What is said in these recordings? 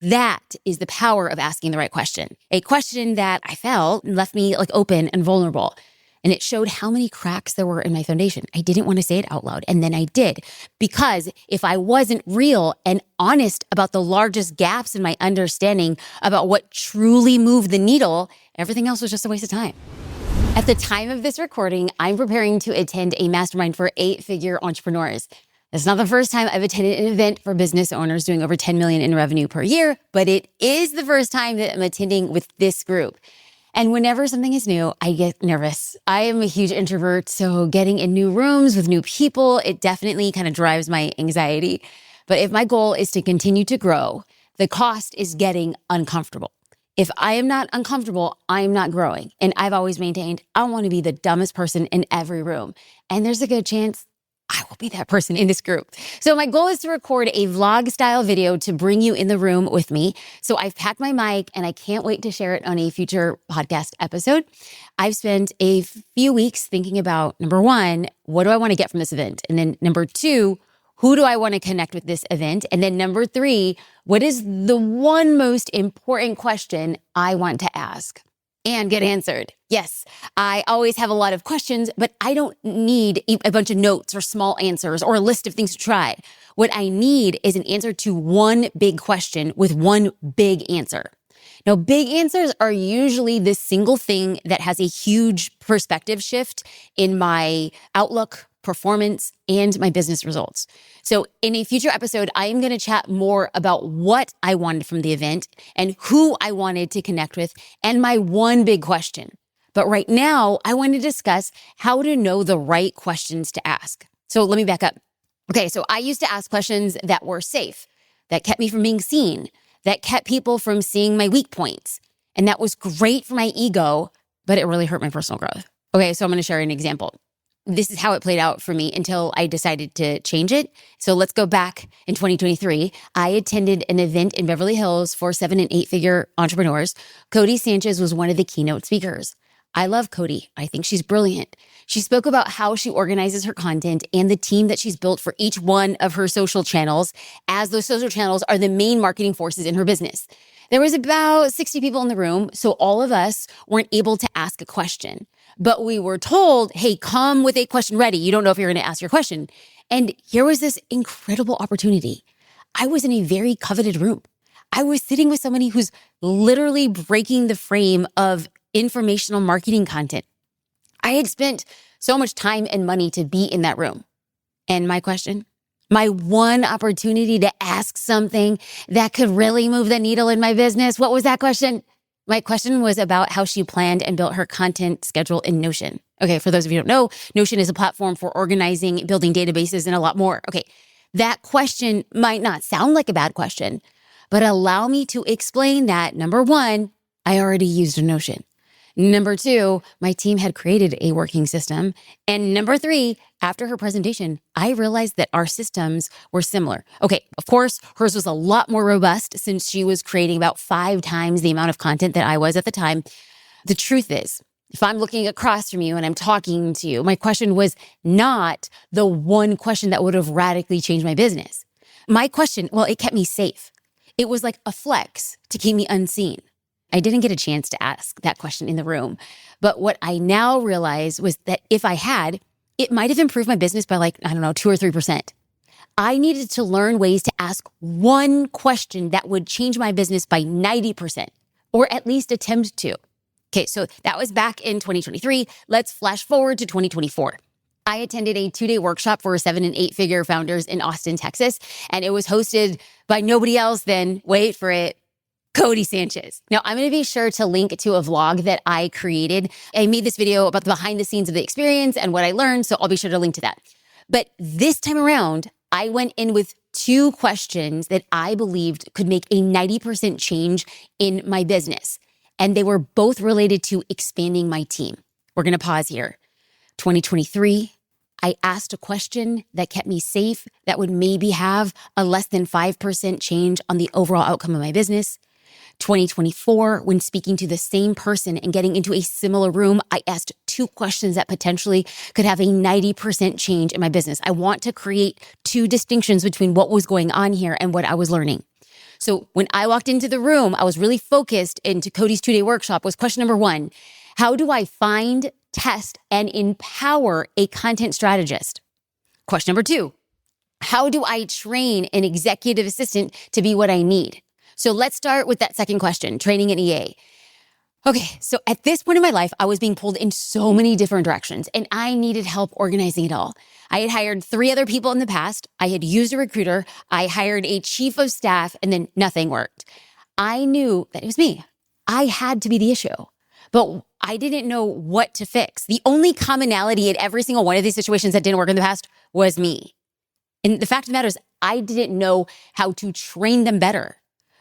That is the power of asking the right question. A question that I felt left me open and vulnerable. And it showed how many cracks there were in my foundation. I didn't want to say it out loud. And then I did. Because if I wasn't real and honest about the largest gaps in my understanding about what truly moved the needle, everything else was just a waste of time. At the time of this recording, I'm preparing to attend a mastermind for 8-figure entrepreneurs. It's not the first time I've attended an event for business owners doing over 10 million in revenue per year, but it is the first time that I'm attending with this group. And whenever something is new, I get nervous. I am a huge introvert, so getting in new rooms with new people, it definitely kind of drives my anxiety. But if my goal is to continue to grow, the cost is getting uncomfortable. If I am not uncomfortable, I'm not growing. And I've always maintained I want to be the dumbest person in every room. And there's a good chance I will be that person in this group. So my goal is to record a vlog style video to bring you in the room with me. So I've packed my mic and I can't wait to share it on a future podcast episode. I've spent a few weeks thinking about, number one, what do I want to get from this event? And then number two, who do I want to connect with this event? And then number three, what is the one most important question I want to ask and get answered? Yes, I always have a lot of questions, but I don't need a bunch of notes or small answers or a list of things to try. What I need is an answer to one big question with one big answer. Now, big answers are usually this single thing that has a huge perspective shift in my outlook, performance, and my business results. So in a future episode, I am going to chat more about what I wanted from the event and who I wanted to connect with and my one big question. But right now, I want to discuss how to know the right questions to ask. So let me back up. Okay, so I used to ask questions that were safe, that kept me from being seen, that kept people from seeing my weak points. And that was great for my ego, but it really hurt my personal growth. Okay, so I'm going to share an example. This is how it played out for me until I decided to change it. So let's go back in 2023. I attended an event in Beverly Hills for 7- and 8-figure entrepreneurs. Cody Sanchez was one of the keynote speakers. I love Cody. I think she's brilliant. She spoke about how she organizes her content and the team that she's built for each one of her social channels, as those social channels are the main marketing forces in her business. There was about 60 people in the room, so all of us weren't able to ask a question. But we were told, hey, come with a question ready. You don't know if you're going to ask your question. And here was this incredible opportunity. I was in a very coveted room. I was sitting with somebody who's literally breaking the frame of informational marketing content. I had spent so much time and money to be in that room. And my question, my one opportunity to ask something that could really move the needle in my business, what was that question? My question was about how she planned and built her content schedule in Notion. Okay, for those of you who don't know, Notion is a platform for organizing, building databases, and a lot more. Okay, that question might not sound like a bad question, but allow me to explain that, number one, I already used a Notion. Number two, my team had created a working system. And number three, after her presentation, I realized that our systems were similar. Okay, of course, hers was a lot more robust since she was creating about 5 times the amount of content that I was at the time. The truth is, if I'm looking across from you and I'm talking to you, my question was not the one question that would have radically changed my business. My question, well, it kept me safe. It was like a flex to keep me unseen. I didn't get a chance to ask that question in the room. But what I now realize was that if I had, it might have improved my business by 2 or 3%. I needed to learn ways to ask one question that would change my business by 90%, or at least attempt to. Okay, so that was back in 2023. Let's flash forward to 2024. I attended a 2-day workshop for 7- and 8-figure founders in Austin, Texas, and it was hosted by nobody else than, wait for it, Cody Sanchez. Now, I'm going to be sure to link to a vlog that I created. I made this video about the behind the scenes of the experience and what I learned, so I'll be sure to link to that. But this time around, I went in with 2 questions that I believed could make a 90% change in my business. And they were both related to expanding my team. We're going to pause here. 2023, I asked a question that kept me safe, that would maybe have a less than 5% change on the overall outcome of my business. 2024, when speaking to the same person and getting into a similar room, I asked 2 questions that potentially could have a 90% change in my business. I want to create 2 distinctions between what was going on here and what I was learning. So when I walked into the room, I was really focused into Cody's 2-day workshop was question number 1. How do I find, test, and empower a content strategist? Question number 2. How do I train an executive assistant to be what I need? So let's start with that second question, training an EA. Okay, so at this point in my life, I was being pulled in so many different directions and I needed help organizing it all. I had hired 3 other people in the past. I had used a recruiter. I hired a chief of staff and then nothing worked. I knew that it was me. I had to be the issue, but I didn't know what to fix. The only commonality in every single one of these situations that didn't work in the past was me. And the fact of the matter is, I didn't know how to train them better.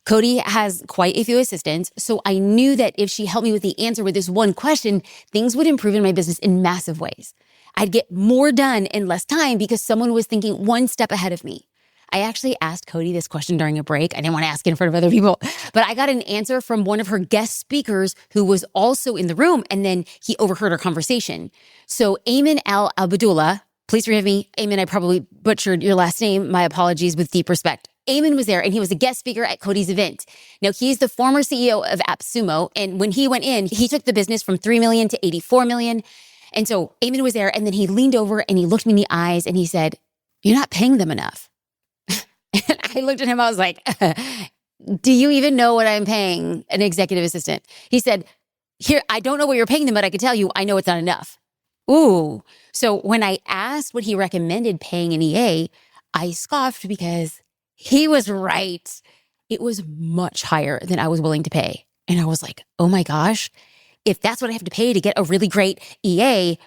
Cody has quite a few assistants, so I knew that if she helped me with the answer with this one question, things would improve in my business in massive ways. I'd get more done in less time because someone was thinking one step ahead of me. I actually asked Cody this question during a break. I didn't want to ask it in front of other people, but I got an answer from one of her guest speakers who was also in the room, and then he overheard our conversation. So Ayman Al-Abdullah, please forgive me, Ayman, I probably butchered your last name. My apologies with deep respect. Ayman was there and he was a guest speaker at Cody's event. Now, he's the former CEO of AppSumo. And when he went in, he took the business from 3 million to 84 million. And so Ayman was there and then he leaned over and he looked me in the eyes and he said, "You're not paying them enough." And I looked at him, I was like, "Do you even know what I'm paying an executive assistant?" He said, "Here, I don't know what you're paying them, but I can tell you, I know it's not enough." Ooh. So when I asked what he recommended paying an EA, I scoffed because he was right. It was much higher than I was willing to pay. And I was like, oh my gosh, if that's what I have to pay to get a really great EA,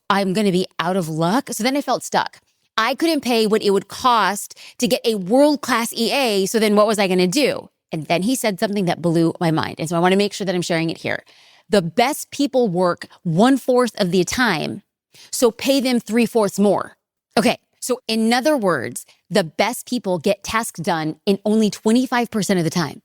I'm going to be out of luck. So then I felt stuck. I couldn't pay what it would cost to get a world-class EA. So then what was I going to do? And then he said something that blew my mind. And so I want to make sure that I'm sharing it here. The best people work 1/4 of the time, so pay them 3/4 more. Okay, so in other words, the best people get tasks done in only 25% of the time.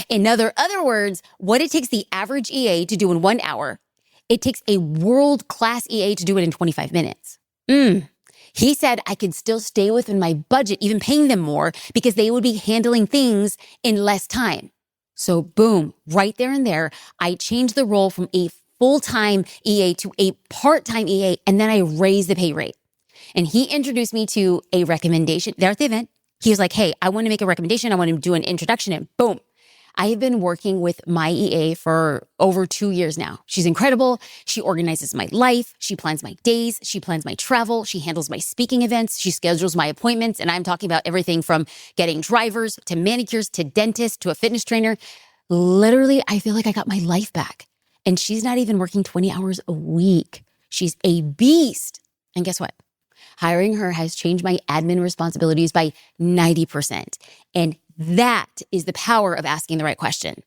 In other words, what it takes the average EA to do in 1 hour, it takes a world-class EA to do it in 25 minutes. He said I could still stay within my budget, even paying them more, because they would be handling things in less time. So boom, right there and there, I changed the role from a full-time EA to a part-time EA, and then I raised the pay rate. And he introduced me to a recommendation there at the event. He was like, "Hey, I want to make a recommendation. I want to do an introduction." And boom, I have been working with my EA for over 2 years now. She's incredible. She organizes my life. She plans my days. She plans my travel. She handles my speaking events. She schedules my appointments. And I'm talking about everything from getting drivers to manicures to dentists to a fitness trainer. Literally, I feel like I got my life back. And she's not even working 20 hours a week. She's a beast. And guess what? Hiring her has changed my admin responsibilities by 90%. And that is the power of asking the right question.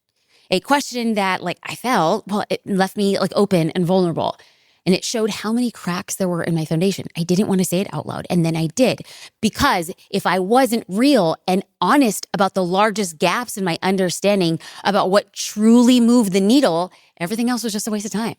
A question that I felt, it left me open and vulnerable. And it showed how many cracks there were in my foundation. I didn't want to say it out loud. And then I did. Because if I wasn't real and honest about the largest gaps in my understanding about what truly moved the needle, everything else was just a waste of time.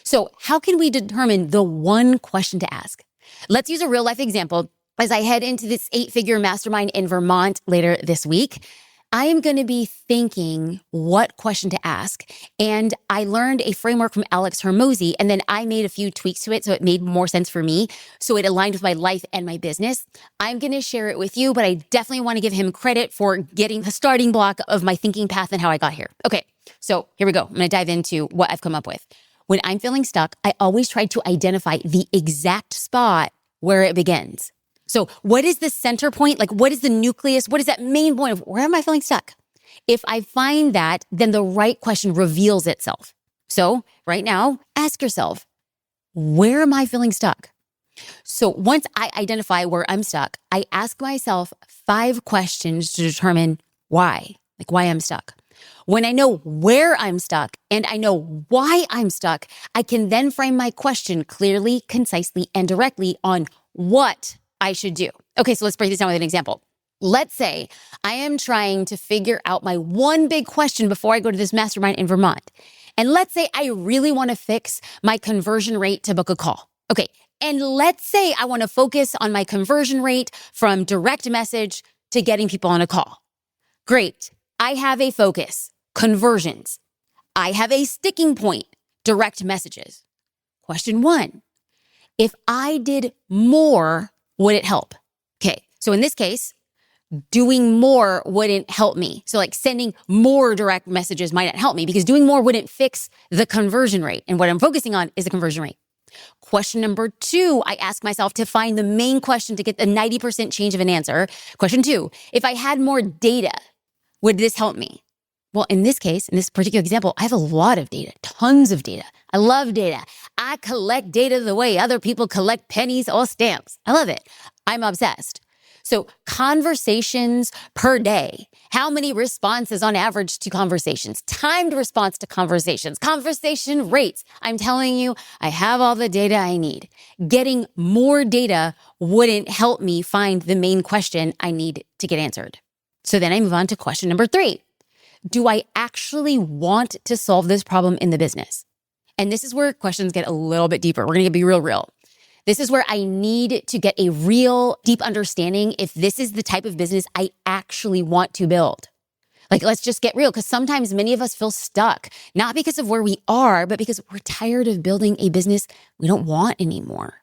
So how can we determine the one question to ask? Let's use a real life example. As I head into this 8-figure mastermind in Vermont later this week, I am going to be thinking what question to ask. And I learned a framework from Alex Hormozy, and then I made a few tweaks to it so it made more sense for me. So it aligned with my life and my business. I'm going to share it with you, but I definitely want to give him credit for getting the starting block of my thinking path and how I got here. Okay, so here we go. I'm going to dive into what I've come up with. When I'm feeling stuck, I always try to identify the exact spot where it begins. So what is the center point? What is the nucleus? What is that main point of where am I feeling stuck? If I find that, then the right question reveals itself. So right now, ask yourself, where am I feeling stuck? So once I identify where I'm stuck, I ask myself 5 questions to determine why, why I'm stuck. When I know where I'm stuck and I know why I'm stuck, I can then frame my question clearly, concisely, and directly on what I should do. Okay, so let's break this down with an example. Let's say I am trying to figure out my one big question before I go to this mastermind in Vermont. And let's say I really want to fix my conversion rate to book a call. Okay, and let's say I want to focus on my conversion rate from direct message to getting people on a call. Great. I have a focus, conversions. I have a sticking point, direct messages. Question 1, if I did more, would it help? Okay, so in this case, doing more wouldn't help me. So like sending more direct messages might not help me because doing more wouldn't fix the conversion rate. And what I'm focusing on is the conversion rate. Question number 2, I ask myself to find the main question to get the 90% change of an answer. Question 2, if I had more data, would this help me? Well, in this case, in this particular example, I have a lot of data, tons of data. I love data. I collect data the way other people collect pennies or stamps. I love it. I'm obsessed. So conversations per day, how many responses on average to conversations, timed response to conversations, conversation rates. I'm telling you, I have all the data I need. Getting more data wouldn't help me find the main question I need to get answered. So then I move on to question number 3. Do I actually want to solve this problem in the business? And this is where questions get a little bit deeper. We're going to be real. This is where I need to get a real deep understanding if this is the type of business I actually want to build. Like, let's just get real, because sometimes many of us feel stuck, not because of where we are, but because we're tired of building a business we don't want anymore.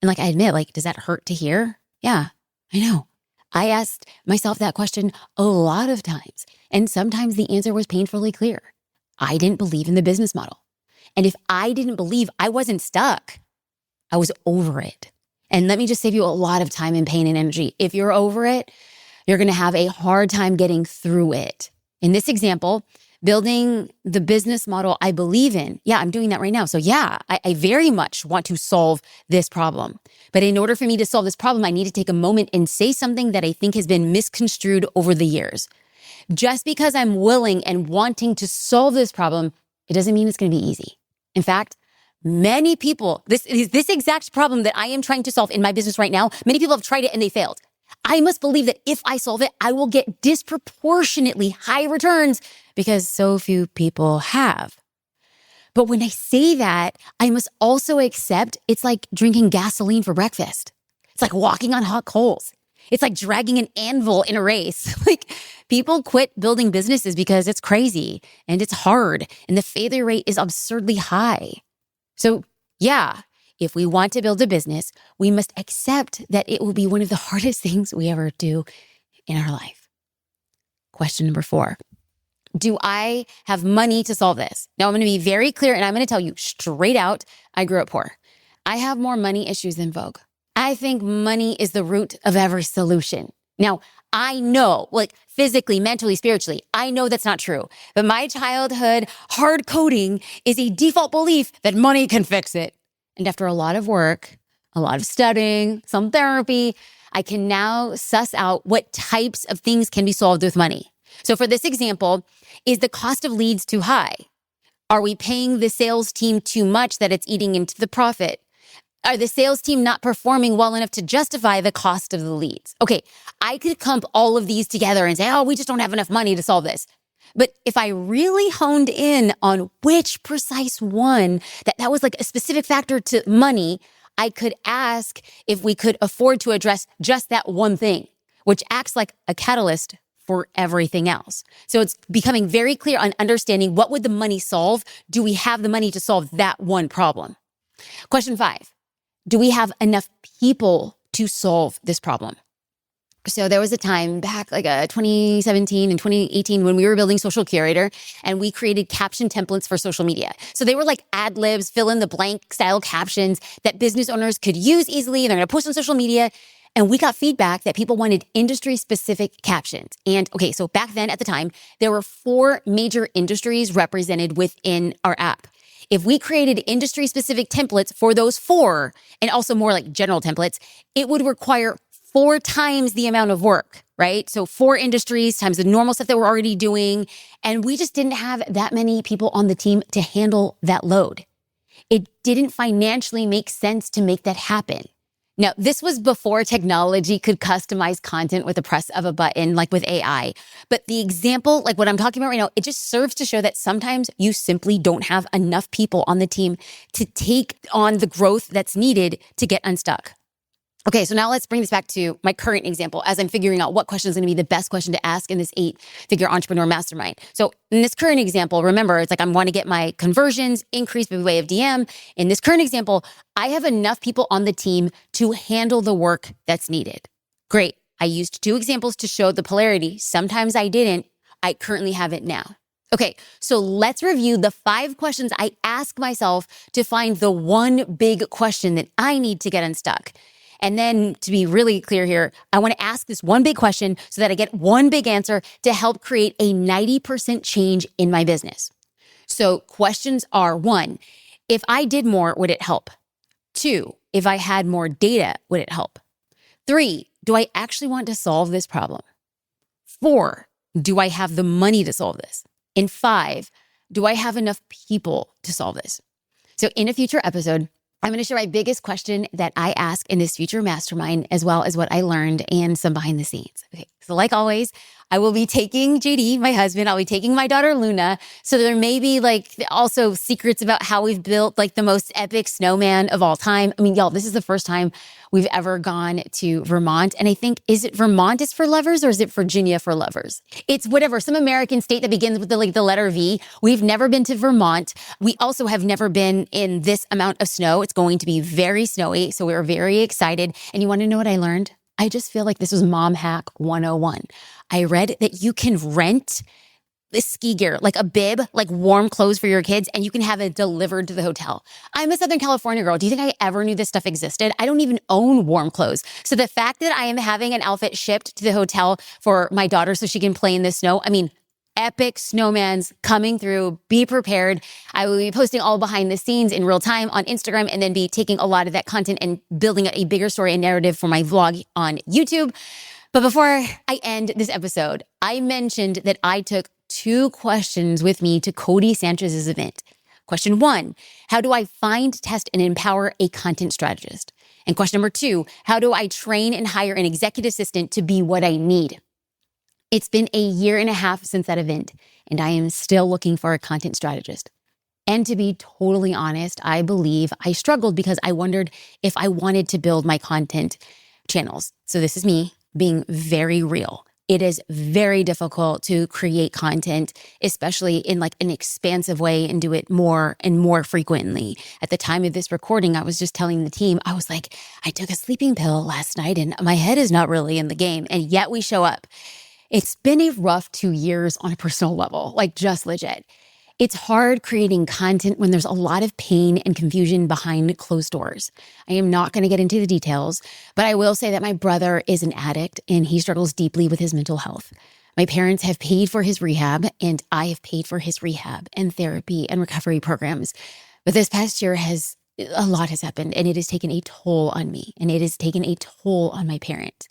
And like, I admit, like, does that hurt to hear? Yeah, I know. I asked myself that question a lot of times, and sometimes the answer was painfully clear. I didn't believe in the business model. And if I didn't believe, I wasn't stuck. I was over it. And let me just save you a lot of time and pain and energy. If you're over it, you're going to have a hard time getting through it. In this example, building the business model I believe in. Yeah, I'm doing that right now. So yeah, I very much want to solve this problem. But in order for me to solve this problem, I need to take a moment and say something that I think has been misconstrued over the years. Just because I'm willing and wanting to solve this problem, it doesn't mean it's going to be easy. In fact, many people, this exact problem that I am trying to solve in my business right now, many people have tried it and they failed. I must believe that if I solve it, I will get disproportionately high returns because so few people have. But when I say that, I must also accept it's like drinking gasoline for breakfast. It's like walking on hot coals. It's like dragging an anvil in a race. Like, people quit building businesses because it's crazy and it's hard and the failure rate is absurdly high. So yeah, if we want to build a business, we must accept that it will be one of the hardest things we ever do in our life. Question number 4. Do I have money to solve this? Now, I'm going to be very clear and I'm going to tell you straight out, I grew up poor. I have more money issues than Vogue. I think money is the root of every solution. Now, I know, like physically, mentally, spiritually, I know that's not true. But my childhood hard coding is a default belief that money can fix it. And after a lot of work, a lot of studying, some therapy, I can now suss out what types of things can be solved with money. So for this example, is the cost of leads too high? Are we paying the sales team too much that it's eating into the profit? Are the sales team not performing well enough to justify the cost of the leads? Okay, I could clump all of these together and say, oh, we just don't have enough money to solve this. But if I really honed in on which precise one, that was like a specific factor to money, I could ask if we could afford to address just that one thing, which acts like a catalyst for everything else. So it's becoming very clear on understanding what would the money solve? Do we have the money to solve that one problem? Question 5. Do we have enough people to solve this problem? So there was a time back like 2017 and 2018 when we were building Social Curator and we created caption templates for social media. So they were like ad libs, fill in the blank style captions that business owners could use easily. They're going to post on social media. And we got feedback that people wanted industry specific captions. And okay, so back then at the time, there were 4 major industries represented within our app. If we created industry-specific templates for those 4, and also more like general templates, it would require 4 times the amount of work, right? So 4 industries times the normal stuff that we're already doing. And we just didn't have that many people on the team to handle that load. It didn't financially make sense to make that happen. Now, this was before technology could customize content with the press of a button, like with AI. But the example, like what I'm talking about right now, it just serves to show that sometimes you simply don't have enough people on the team to take on the growth that's needed to get unstuck. Okay, so now let's bring this back to my current example as I'm figuring out what question is going to be the best question to ask in this 8-figure entrepreneur mastermind. So in this current example, remember, it's like I want to get my conversions increased by way of DM. In this current example, I have enough people on the team to handle the work that's needed. Great. I used 2 examples to show the polarity. Sometimes I didn't. I currently have it now. Okay, so let's review the 5 questions I ask myself to find the one big question that I need to get unstuck. And then to be really clear here, I want to ask this one big question so that I get one big answer to help create a 90% change in my business. So questions are: 1, if I did more, would it help? 2, if I had more data, would it help? 3, do I actually want to solve this problem? 4, do I have the money to solve this? And 5, do I have enough people to solve this? So in a future episode, I'm going to share my biggest question that I ask in this future mastermind, as well as what I learned and some behind the scenes. Okay, so like always, I will be taking JD, my husband, I'll be taking my daughter Luna. So there may be like also secrets about how we've built like the most epic snowman of all time. I mean, y'all, this is the first time we've ever gone to Vermont. And I think, is it Vermont is for lovers or is it Virginia for lovers? It's whatever, some American state that begins with the letter V. We've never been to Vermont. We also have never been in this amount of snow. It's going to be very snowy. So we're very excited. And you want to know what I learned? I just feel like this was mom hack 101. I read that you can rent the ski gear, like a bib, like warm clothes for your kids, and you can have it delivered to the hotel. I'm a Southern California girl. Do you think I ever knew this stuff existed? I don't even own warm clothes. So the fact that I am having an outfit shipped to the hotel for my daughter so she can play in the snow, I mean, epic snowman's coming through. Be prepared. I will be posting all behind the scenes in real time on Instagram, and then be taking a lot of that content and building a bigger story and narrative for my vlog on YouTube. But before I end this episode, I mentioned that I took 2 questions with me to Cody Sanchez's event. Question 1, how do I find, test, and empower a content strategist? And question number 2, how do I train and hire an executive assistant to be what I need? It's been a 1.5 years since that event, and I am still looking for a content strategist. And to be totally honest, I believe I struggled because I wondered if I wanted to build my content channels. So this is me being very real. It is very difficult to create content, especially in like an expansive way, and do it more and more frequently. At the time of this recording, I was just telling the team, I was like, I took a sleeping pill last night and my head is not really in the game. And yet we show up. It's been a rough 2 years on a personal level, like just legit. It's hard creating content when there's a lot of pain and confusion behind closed doors. I am not going to get into the details, but I will say that my brother is an addict and he struggles deeply with his mental health. My parents have paid for his rehab, and I have paid for his rehab and therapy and recovery programs. But this past year a lot has happened, and it has taken a toll on me, and it has taken a toll on my parents.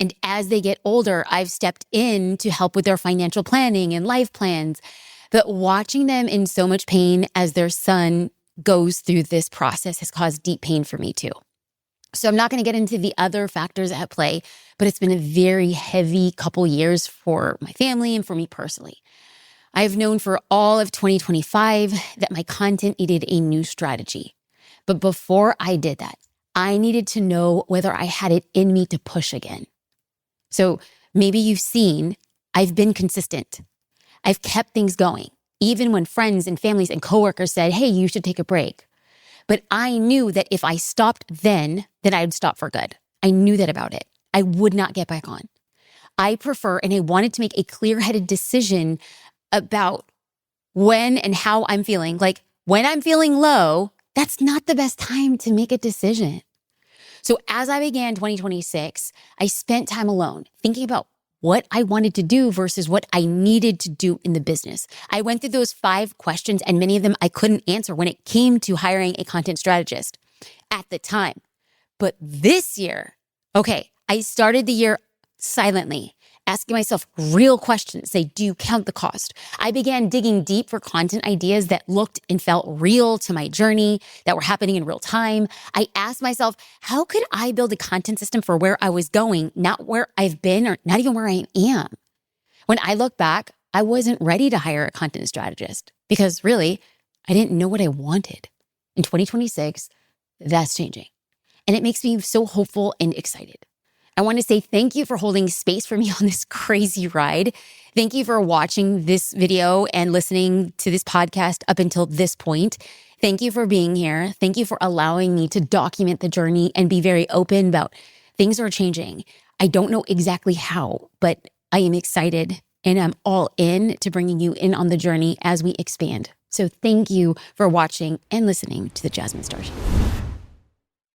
And as they get older, I've stepped in to help with their financial planning and life plans. But watching them in so much pain as their son goes through this process has caused deep pain for me too. So I'm not going to get into the other factors at play, but it's been a very heavy couple years for my family and for me personally. I've known for all of 2025 that my content needed a new strategy. But before I did that, I needed to know whether I had it in me to push again. So maybe you've seen, I've been consistent. I've kept things going, even when friends and families and coworkers said, hey, you should take a break. But I knew that if I stopped then I would stop for good. I knew that about it. I would not get back on. I prefer, and I wanted to make a clear-headed decision about when and how I'm feeling. Like when I'm feeling low, that's not the best time to make a decision. So as I began 2026, I spent time alone thinking about what I wanted to do versus what I needed to do in the business. I went through those 5 questions, and many of them I couldn't answer when it came to hiring a content strategist at the time. But this year, I started the year silently, asking myself real questions. Say, do you count the cost? I began digging deep for content ideas that looked and felt real to my journey, that were happening in real time. I asked myself, how could I build a content system for where I was going, not where I've been or not even where I am? When I look back, I wasn't ready to hire a content strategist because really, I didn't know what I wanted. In 2026, that's changing. And it makes me so hopeful and excited. I want to say thank you for holding space for me on this crazy ride. Thank you for watching this video and listening to this podcast up until this point. Thank you for being here. Thank you for allowing me to document the journey and be very open about things are changing. I don't know exactly how, but I am excited and I'm all in to bringing you in on the journey as we expand. So thank you for watching and listening to the Jasmine Star Show.